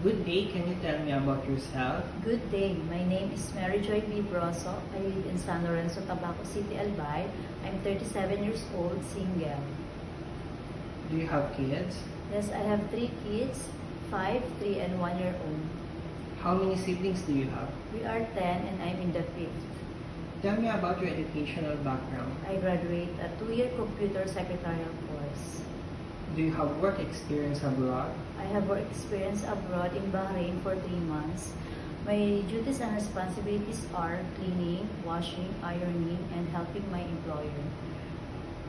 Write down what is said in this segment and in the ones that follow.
Good day, can you tell me about yourself? Good day. My name is Mary Joy B. Broso. I live in San Lorenzo, Tabaco City, Albay. I'm 37 years old, single. Do you have kids? Yes, I have 3 kids, 5, 3, and 1 year old. How many siblings do you have? We are 10 and I'm in the 5th. Tell me about your educational background. I graduate a 2-year computer secretarial course. Do you have work experience abroad? I have work experience abroad in Bahrain for 3 months. My duties and responsibilities are cleaning, washing, ironing, and helping my employer.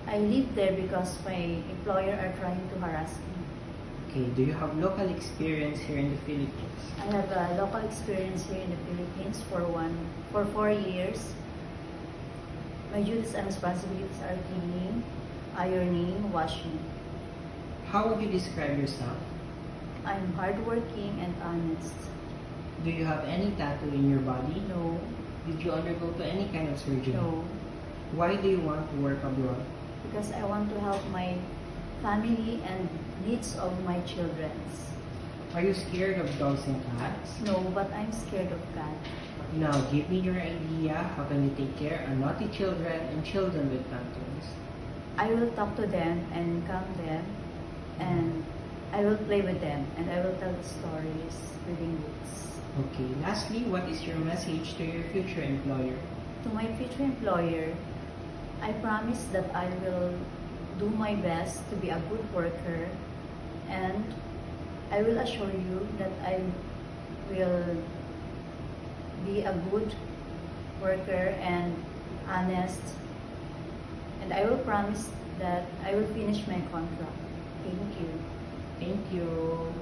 I live there because my employer are trying to harass me. Okay, do you have local experience here in the Philippines? I have a local experience here in the Philippines for 4 years. My duties and responsibilities are cleaning, ironing, washing. How would you describe yourself? I'm hardworking and honest. Do you have any tattoo in your body? No, Did you undergo to any kind of surgery? no, Why do you want to work abroad? because I want to help my family and needs of my children. Are you scared of dogs and cats? No, but I'm scared of cat. Now, give me your idea. How can you take care of naughty children and children with tantrums? I will talk to them and calm them, and I will play with them, and I will tell the stories, reading books. Okay, lastly, what is your message to your future employer? To my future employer, I promise that I will do my best to be a good worker, and I will assure you that I will be a good worker and honest, and I will promise that I will finish my contract. Thank you. Thank you.